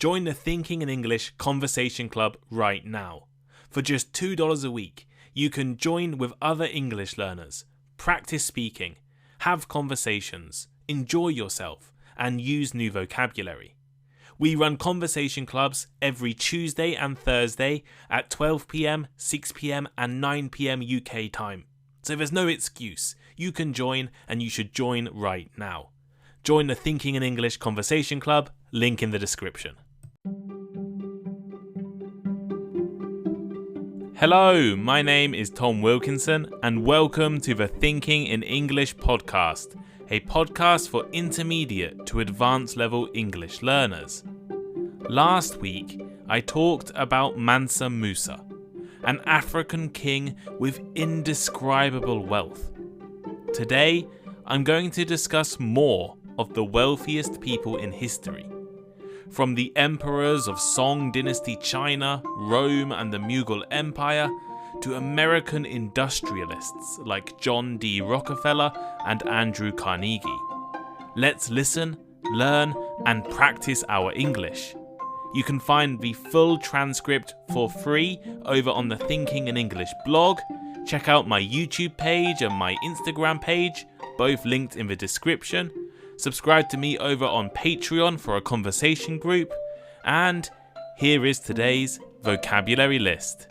Join the Thinking in English Conversation Club right now. For just $2 a week, you can join with other English learners, practice speaking, have conversations, enjoy yourself, and use new vocabulary. We run conversation clubs every Tuesday and Thursday at 12 p.m, 6 p.m, and 9 p.m. UK time. So there's no excuse. You can join, and you should join right now. Join the Thinking in English Conversation Club, link in the description. Hello, my name is Tom Wilkinson, and welcome to the Thinking in English podcast, a podcast for intermediate to advanced level English learners. Last week, I talked about Mansa Musa, an African king with indescribable wealth. Today, I'm going to discuss more of the wealthiest people in history. From the emperors of Song Dynasty China, Rome and the Mughal Empire, to American industrialists like John D. Rockefeller and Andrew Carnegie. Let's listen, learn and practice our English. You can find the full transcript for free over on the Thinking in English blog. Check out my YouTube page and my Instagram page, both linked in the description. Subscribe to me over on Patreon for a conversation group. And here is today's vocabulary list.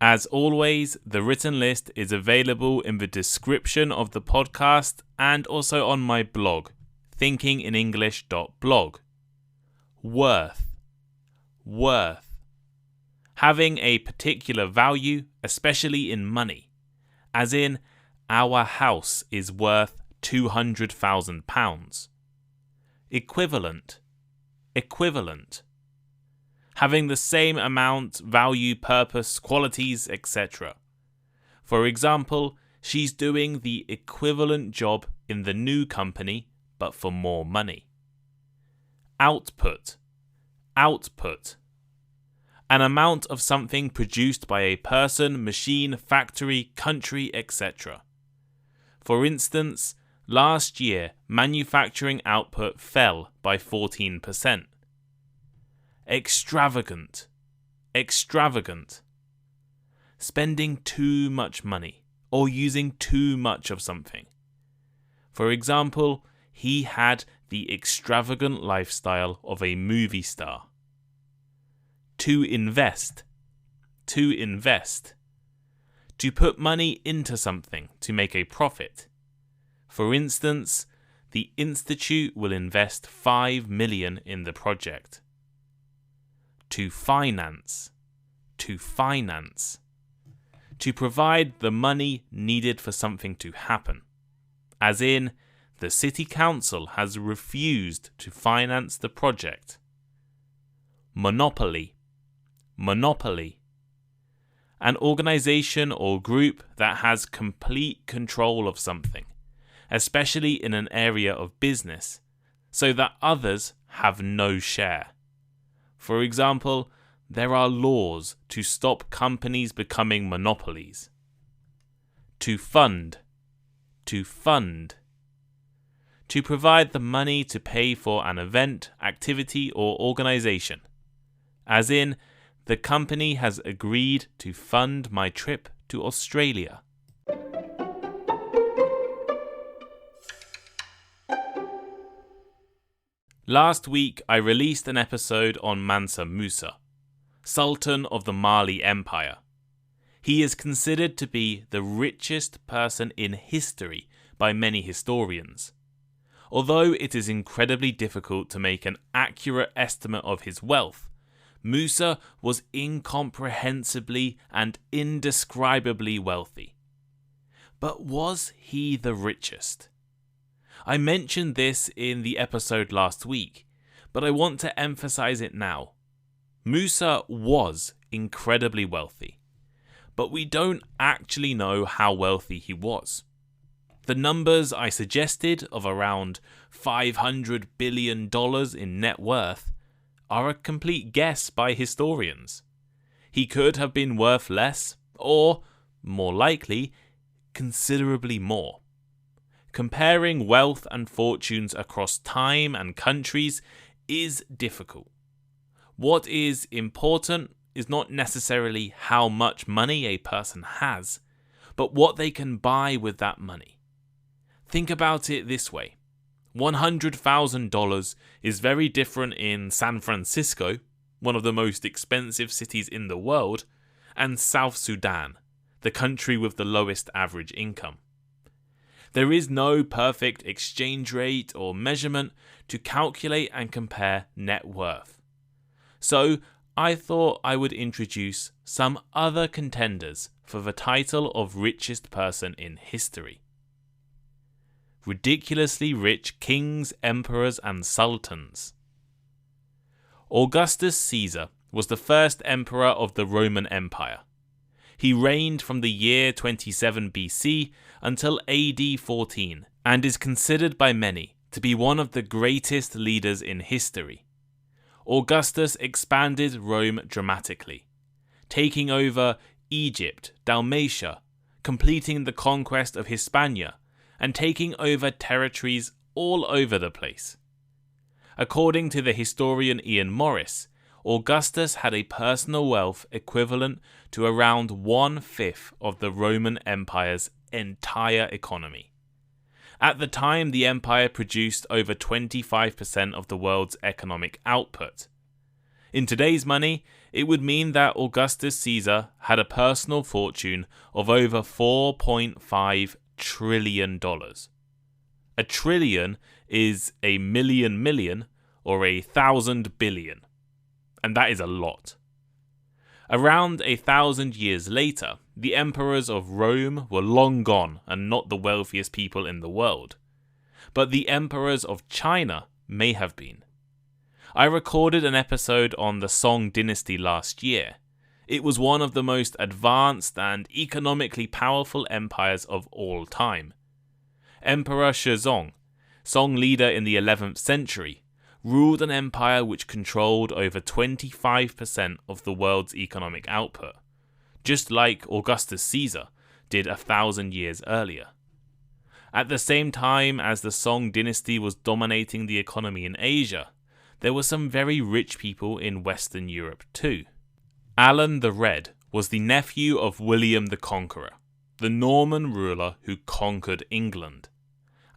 As always, the written list is available in the description of the podcast and also on my blog, thinkinginenglish.blog. Worth. Having a particular value, especially in money. As in, our house is worth £200,000. Equivalent. Having the same amount, value, purpose, qualities, etc. For example, she's doing the equivalent job in the new company, but for more money. Output. An amount of something produced by a person, machine, factory, country, etc. For instance, last year, manufacturing output fell by 14%. Extravagant. Spending too much money or using too much of something. For example, he had the extravagant lifestyle of a movie star. To invest. To put money into something to make a profit. For instance, the institute will invest $5 million in the project. To finance. To provide the money needed for something to happen. As in, the city council has refused to finance the project. Monopoly. An organization or group that has complete control of something, especially in an area of business, so that others have no share. For example, there are laws to stop companies becoming monopolies. To fund. To provide the money to pay for an event, activity, or organization. As in, the company has agreed to fund my trip to Australia. Last week, I released an episode on Mansa Musa, Sultan of the Mughal Empire. He is considered to be the richest person in history by many historians. Although it is incredibly difficult to make an accurate estimate of his wealth, Musa was incomprehensibly and indescribably wealthy. But was he the richest? I mentioned this in the episode last week, but I want to emphasize it now. Musa was incredibly wealthy, but we don't actually know how wealthy he was. The numbers I suggested of around $500 billion in net worth are a complete guess by historians. He could have been worth less, or, more likely, considerably more. comparing wealth and fortunes across time and countries is difficult. What is important is not necessarily how much money a person has, but what they can buy with that money. Think about it this way. $100,000 is very different in San Francisco, one of the most expensive cities in the world, and South Sudan, the country with the lowest average income. There is no perfect exchange rate or measurement to calculate and compare net worth. So I thought I would introduce some other contenders for the title of richest person in history. Ridiculously rich kings, emperors, and sultans. Augustus Caesar was the first emperor of the Roman Empire. He reigned from the year 27 BC until AD 14 and is considered by many to be one of the greatest leaders in history. Augustus expanded Rome dramatically, taking over Egypt, Dalmatia, completing the conquest of Hispania, and taking over territories all over the place. According to the historian Ian Morris, Augustus had a personal wealth equivalent to around 1/5 of the Roman Empire's entire economy. At the time, the empire produced over 25% of the world's economic output. In today's money, it would mean that Augustus Caesar had a personal fortune of over $4.5 trillion. A trillion is a million or 1,000 billion, and that is a lot. Around 1,000 years later, the emperors of Rome were long gone and not the wealthiest people in the world, but the emperors of China may have been. I recorded an episode on the Song Dynasty last year. It was one of the most advanced and economically powerful empires of all time. Emperor Shizong, Song leader in the 11th century, ruled an empire which controlled over 25% of the world's economic output, just like Augustus Caesar did 1,000 years earlier. At the same time as the Song dynasty was dominating the economy in Asia, there were some very rich people in Western Europe too. Alan the Red was the nephew of William the Conqueror, the Norman ruler who conquered England.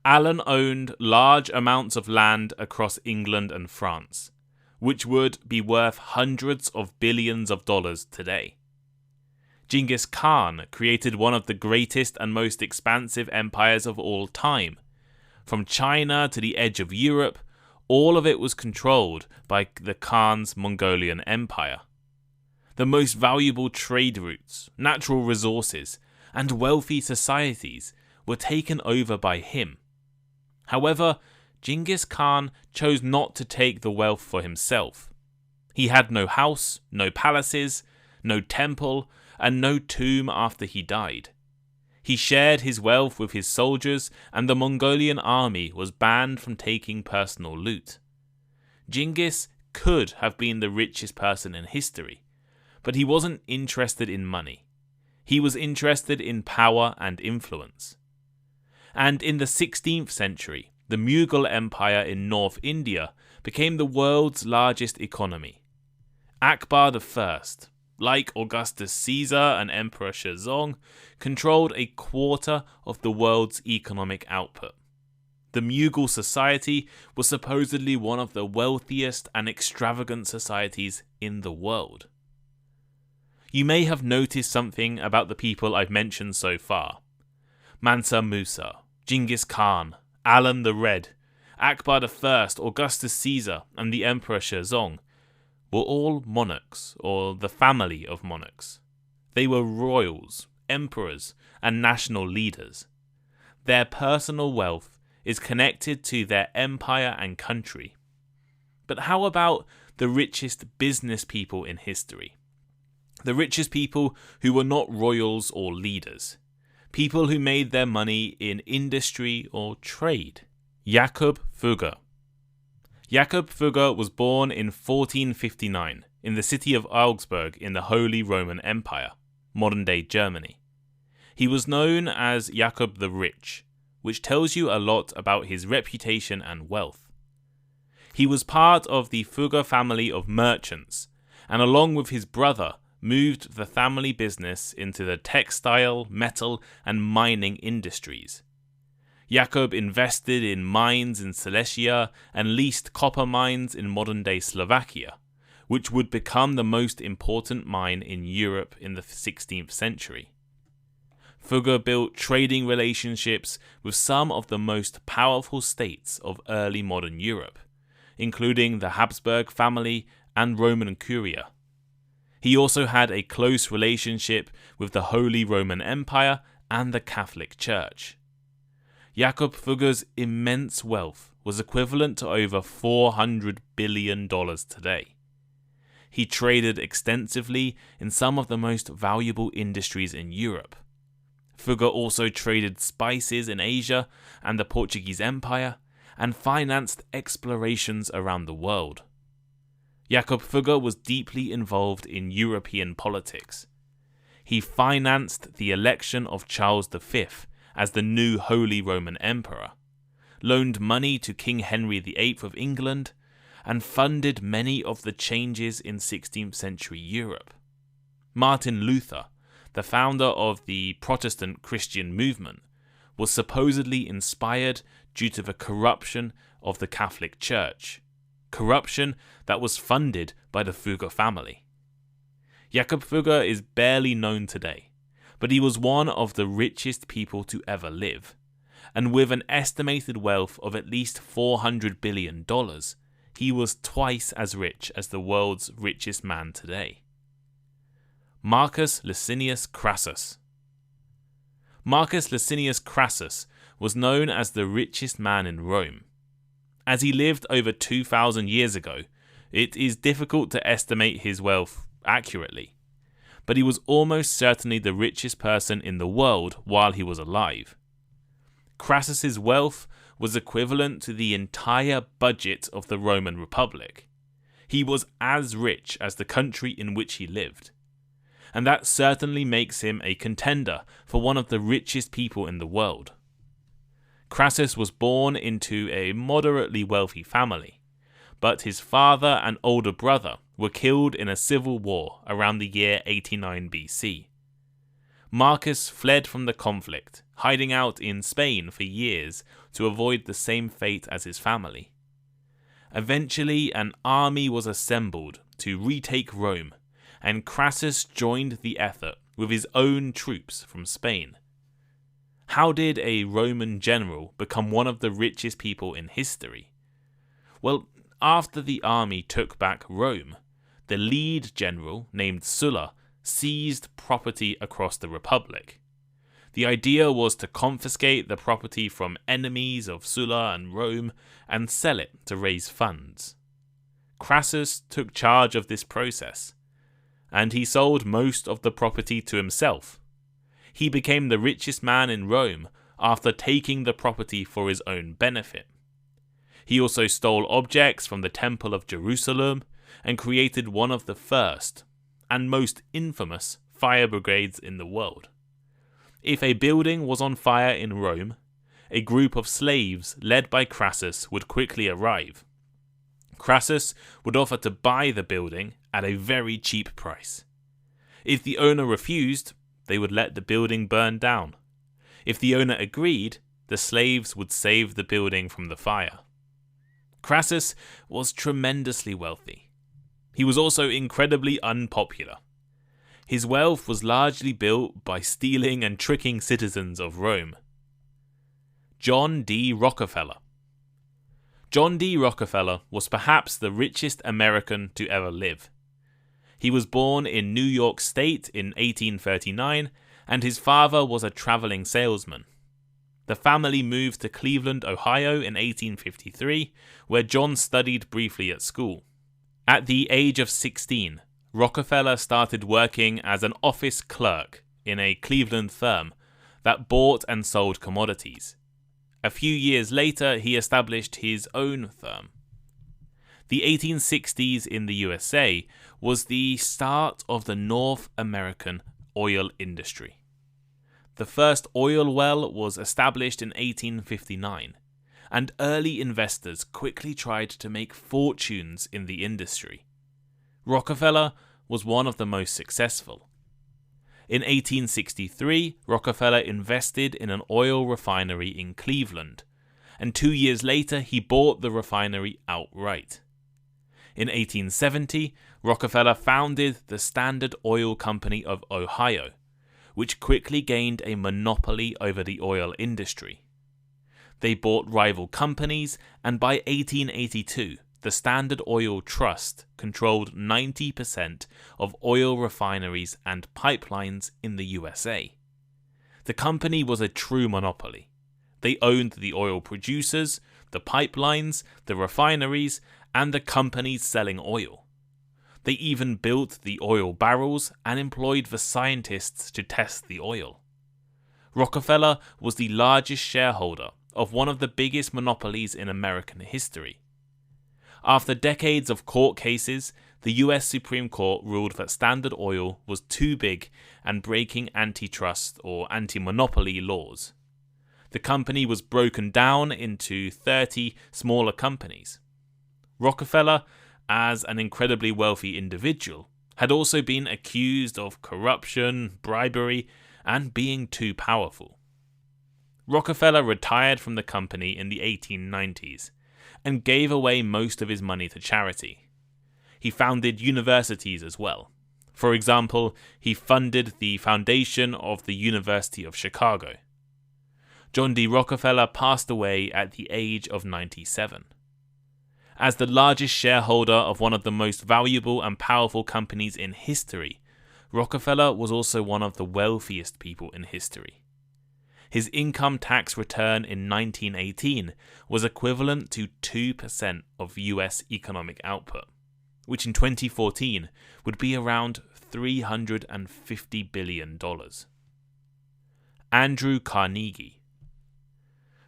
Alan owned large amounts of land across England and France, which would be worth hundreds of billions of dollars today. Genghis Khan created one of the greatest and most expansive empires of all time. From China to the edge of Europe, all of it was controlled by the Khan's Mongolian Empire. The most valuable trade routes, natural resources, and wealthy societies were taken over by him. However, Genghis Khan chose not to take the wealth for himself. He had no house, no palaces, no temple, and no tomb after he died. He shared his wealth with his soldiers, and the Mongolian army was banned from taking personal loot. Genghis could have been the richest person in history, but he wasn't interested in money. He was interested in power and influence. And in the 16th century, the Mughal Empire in North India became the world's largest economy. Akbar I, like Augustus Caesar and Emperor Shizong, controlled a quarter of the world's economic output. The Mughal society was supposedly one of the wealthiest and extravagant societies in the world. You may have noticed something about the people I've mentioned so far. Mansa Musa, Genghis Khan, Alan the Red, Akbar I, Augustus Caesar, and the Emperor Shizong were all monarchs, or the family of monarchs. They were royals, emperors, and national leaders. Their personal wealth is connected to their empire and country. But how about the richest business people in history? The richest people who were not royals or leaders. People who made their money in industry or trade. Jakob Fugger. Jakob Fugger was born in 1459 in the city of Augsburg in the Holy Roman Empire, modern-day Germany. He was known as Jakob the Rich, which tells you a lot about his reputation and wealth. He was part of the Fugger family of merchants, and along with his brother, moved the family business into the textile, metal, and mining industries. Jakob invested in mines in Silesia and leased copper mines in modern-day Slovakia, which would become the most important mine in Europe in the 16th century. Fugger built trading relationships with some of the most powerful states of early modern Europe, including the Habsburg family and Roman Curia. He also had a close relationship with the Holy Roman Empire and the Catholic Church. Jakob Fugger's immense wealth was equivalent to over $400 billion today. He traded extensively in some of the most valuable industries in Europe. Fugger also traded spices in Asia and the Portuguese Empire, and financed explorations around the world. Jakob Fugger was deeply involved in European politics. He financed the election of Charles V as the new Holy Roman Emperor, loaned money to King Henry VIII of England, and funded many of the changes in 16th century Europe. Martin Luther, the founder of the Protestant Christian movement, was supposedly inspired due to the corruption of the Catholic Church, corruption that was funded by the Fugger family. Jakob Fugger is barely known today, but he was one of the richest people to ever live, and with an estimated wealth of at least $400 billion, he was twice as rich as the world's richest man today. Marcus Licinius Crassus. Marcus Licinius Crassus was known as the richest man in Rome. As he lived over 2,000 years ago, it is difficult to estimate his wealth accurately, but he was almost certainly the richest person in the world while he was alive. Crassus's wealth was equivalent to the entire budget of the Roman Republic. He was as rich as the country in which he lived, and that certainly makes him a contender for one of the richest people in the world. Crassus was born into a moderately wealthy family, but his father and older brother were killed in a civil war around the year 89 BC. Marcus fled from the conflict, hiding out in Spain for years to avoid the same fate as his family. Eventually, an army was assembled to retake Rome, and Crassus joined the effort with his own troops from Spain. How did a Roman general become one of the richest people in history? Well, after the army took back Rome, the lead general, named Sulla, seized property across the Republic. The idea was to confiscate the property from enemies of Sulla and Rome and sell it to raise funds. Crassus took charge of this process, and he sold most of the property to himself. He became the richest man in Rome after taking the property for his own benefit. He also stole objects from the Temple of Jerusalem and created one of the first and most infamous fire brigades in the world. If a building was on fire in Rome, a group of slaves led by Crassus would quickly arrive. Crassus would offer to buy the building at a very cheap price. If the owner refused, they would let the building burn down. If the owner agreed, the slaves would save the building from the fire. Crassus was tremendously wealthy. He was also incredibly unpopular. His wealth was largely built by stealing and tricking citizens of Rome. John D. Rockefeller. John D. Rockefeller was perhaps the richest American to ever live. He was born in New York State in 1839, and his father was a traveling salesman. The family moved to Cleveland, Ohio in 1853, where John studied briefly at school. At the age of 16, Rockefeller started working as an office clerk in a Cleveland firm that bought and sold commodities. A few years later, he established his own firm. The 1860s in the USA was the start of the North American oil industry. The first oil well was established in 1859, and early investors quickly tried to make fortunes in the industry. Rockefeller was one of the most successful. In 1863, Rockefeller invested in an oil refinery in Cleveland, and 2 years later he bought the refinery outright. In 1870, Rockefeller founded the Standard Oil Company of Ohio, which quickly gained a monopoly over the oil industry. They bought rival companies, and by 1882, the Standard Oil Trust controlled 90% of oil refineries and pipelines in the USA. The company was a true monopoly. They owned the oil producers, the pipelines, the refineries, and the companies selling oil. They even built the oil barrels and employed the scientists to test the oil. Rockefeller was the largest shareholder of one of the biggest monopolies in American history. After decades of court cases, the US Supreme Court ruled that Standard Oil was too big and breaking antitrust or anti-monopoly laws. The company was broken down into 30 smaller companies. Rockefeller, as an incredibly wealthy individual, had also been accused of corruption, bribery, and being too powerful. Rockefeller retired from the company in the 1890s and gave away most of his money to charity. He founded universities as well. For example, he funded the foundation of the University of Chicago. John D. Rockefeller passed away at the age of 97. As the largest shareholder of one of the most valuable and powerful companies in history, Rockefeller was also one of the wealthiest people in history. His income tax return in 1918 was equivalent to 2% of US economic output, which in 2014 would be around $350 billion. Andrew Carnegie.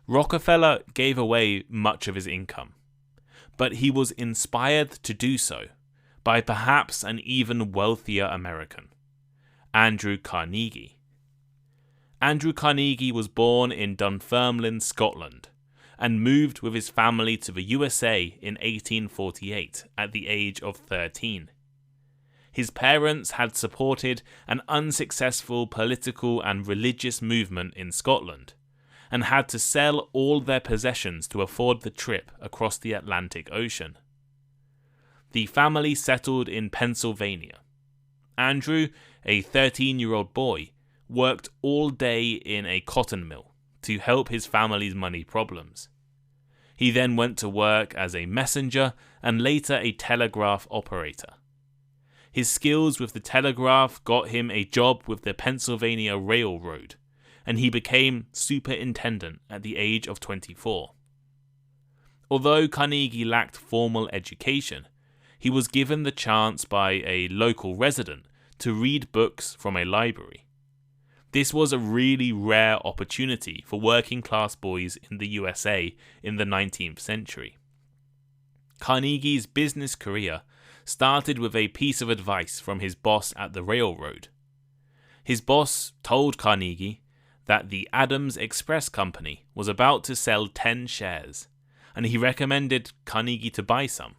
Rockefeller gave away much of his income, but he was inspired to do so by perhaps an even wealthier American, Andrew Carnegie. Andrew Carnegie was born in Dunfermline, Scotland, and moved with his family to the USA in 1848 at the age of 13. His parents had supported an unsuccessful political and religious movement in Scotland, and had to sell all their possessions to afford the trip across the Atlantic Ocean. The family settled in Pennsylvania. Andrew, a 13-year-old boy, worked all day in a cotton mill to help his family's money problems. He then went to work as a messenger and later a telegraph operator. His skills with the telegraph got him a job with the Pennsylvania Railroad, and he became superintendent at the age of 24. Although Carnegie lacked formal education, he was given the chance by a local resident to read books from a library. This was a really rare opportunity for working class boys in the USA in the 19th century. Carnegie's business career started with a piece of advice from his boss at the railroad. His boss told Carnegie that the Adams Express Company was about to sell 10 shares, and he recommended Carnegie to buy some.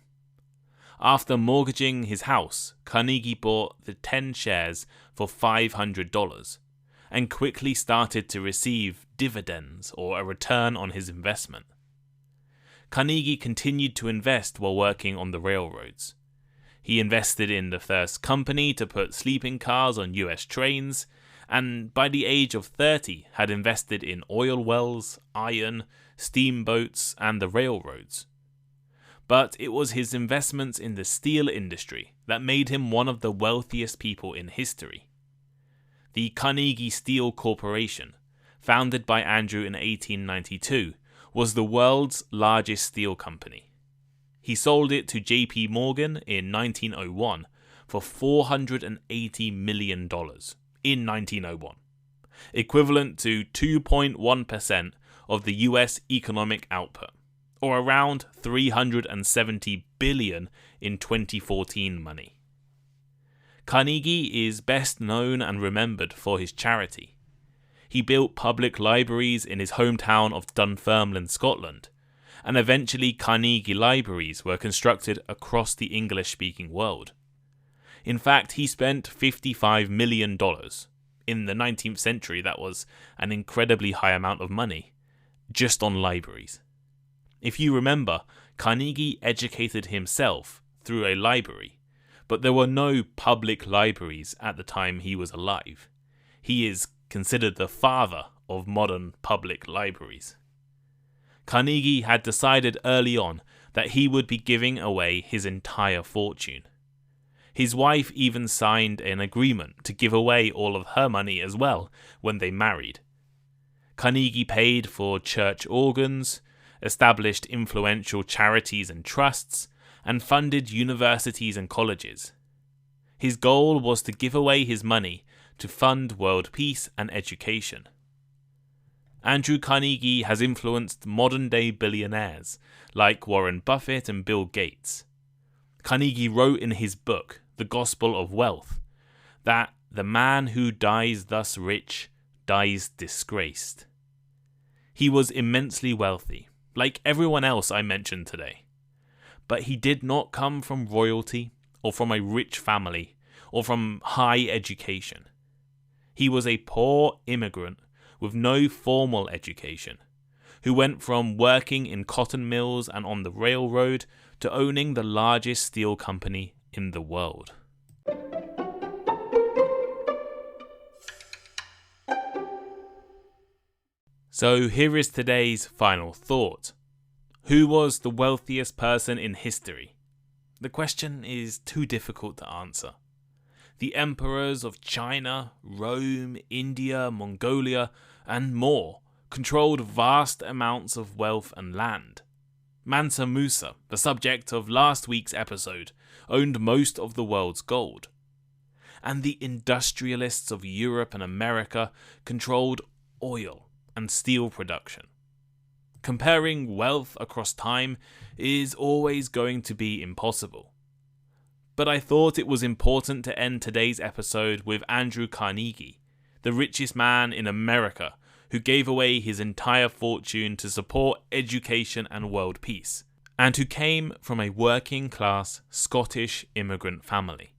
After mortgaging his house, Carnegie bought the 10 shares for $500 and quickly started to receive dividends or a return on his investment. Carnegie continued to invest while working on the railroads. He invested in the first company to put sleeping cars on US trains, and by the age of 30 had invested in oil wells, iron, steamboats, and the railroads. But it was his investments in the steel industry that made him one of the wealthiest people in history. The Carnegie Steel Corporation, founded by Andrew in 1892, was the world's largest steel company. He sold it to J.P. Morgan in 1901 for $480 million in 1901, equivalent to 2.1% of the US economic output, or around $370 billion in 2014 money. Carnegie is best known and remembered for his charity. He built public libraries in his hometown of Dunfermline, Scotland, and eventually Carnegie libraries were constructed across the English-speaking world. In fact, he spent $55 million. In the 19th century, that was an incredibly high amount of money, just on libraries. If you remember, Carnegie educated himself through a library, but there were no public libraries at the time he was alive. He is considered the father of modern public libraries. Carnegie had decided early on that he would be giving away his entire fortune. His wife even signed an agreement to give away all of her money as well when they married. Carnegie paid for church organs, established influential charities and trusts, and funded universities and colleges. His goal was to give away his money to fund world peace and education. Andrew Carnegie has influenced modern-day billionaires like Warren Buffett and Bill Gates. Carnegie wrote in his book, The Gospel of Wealth, that the man who dies thus rich dies disgraced. He was immensely wealthy, like everyone else I mentioned today. But he did not come from royalty or from a rich family or from high education. He was a poor immigrant with no formal education, who went from working in cotton mills and on the railroad to owning the largest steel company in the world. So here is today's final thought. Who was the wealthiest person in history? The question is too difficult to answer. The emperors of China, Rome, India, Mongolia, and more controlled vast amounts of wealth and land. Mansa Musa, the subject of last week's episode, owned most of the world's gold. And the industrialists of Europe and America controlled oil and steel production. Comparing wealth across time is always going to be impossible. But I thought it was important to end today's episode with Andrew Carnegie, the richest man in America, who gave away his entire fortune to support education and world peace, and who came from a working-class Scottish immigrant family.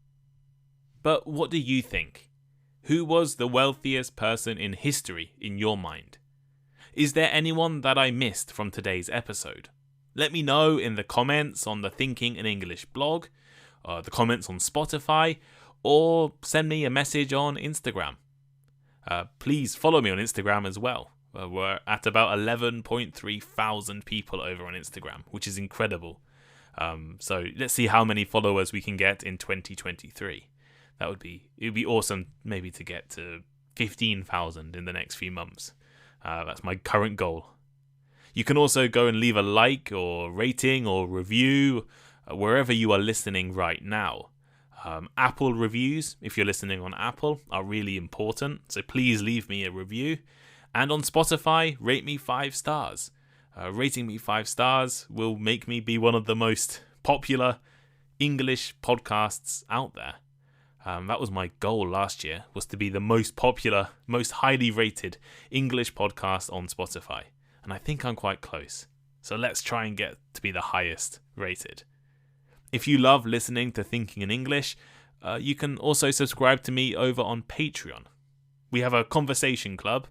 But what do you think? Who was the wealthiest person in history in your mind? Is there anyone that I missed from today's episode? Let me know in the comments on the Thinking in English blog, the comments on Spotify, or send me a message on Instagram. Please follow me on Instagram as well. We're at about 11.3 thousand people over on Instagram, which is incredible. So let's see how many followers we can get in 2023. It would be awesome maybe to get to 15,000 in the next few months. That's my current goal. You can also go and leave a like or rating or review wherever you are listening right now. Apple reviews, if you're listening on Apple, are really important, so please leave me a review. And on Spotify, rate me 5 stars. Rating me 5 stars will make me be one of the most popular English podcasts out there. That was my goal last year, was to be the most popular, most highly rated English podcast on Spotify. And I think I'm quite close. So let's try and get to be the highest rated. If you love listening to Thinking in English, you can also subscribe to me over on Patreon. We have a conversation club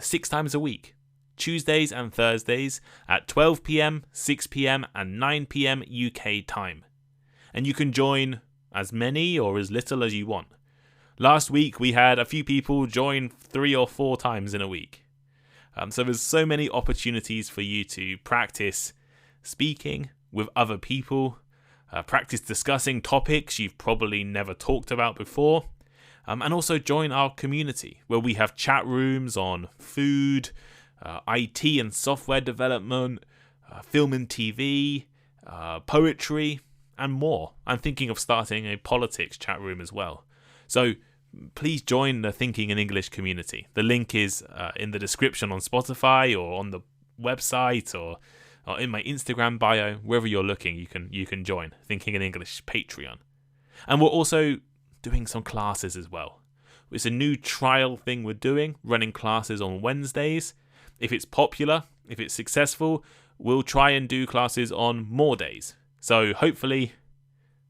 6 times a week, Tuesdays and Thursdays at 12 p.m, 6 p.m, and 9 p.m. UK time. And you can join as many or as little as you want. Last week we had a few people join 3 or 4 times in a week. So there's so many opportunities for you to practice speaking with other people, practice discussing topics you've probably never talked about before, and also join our community where we have chat rooms on food, IT and software development, film and TV, poetry, and more. I'm thinking of starting a politics chat room as well. So please join the Thinking in English community. The link is in the description on Spotify or on the website or in my Instagram bio. Wherever you're looking, you can join Thinking in English Patreon. And we're also doing some classes as well. It's a new trial thing we're doing, running classes on Wednesdays. If it's popular, if it's successful, we'll try and do classes on more days. So hopefully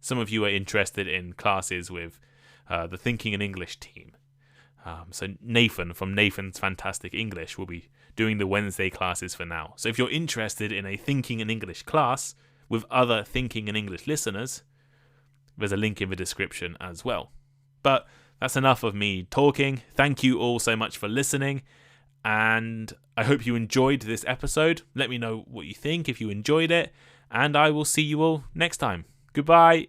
some of you are interested in classes with the Thinking in English team. So Nathan from Nathan's Fantastic English will be doing the Wednesday classes for now. So if you're interested in a Thinking in English class with other Thinking in English listeners, there's a link in the description as well. But that's enough of me talking. Thank you all so much for listening, and I hope you enjoyed this episode. Let me know what you think if you enjoyed it, and I will see you all next time. Goodbye.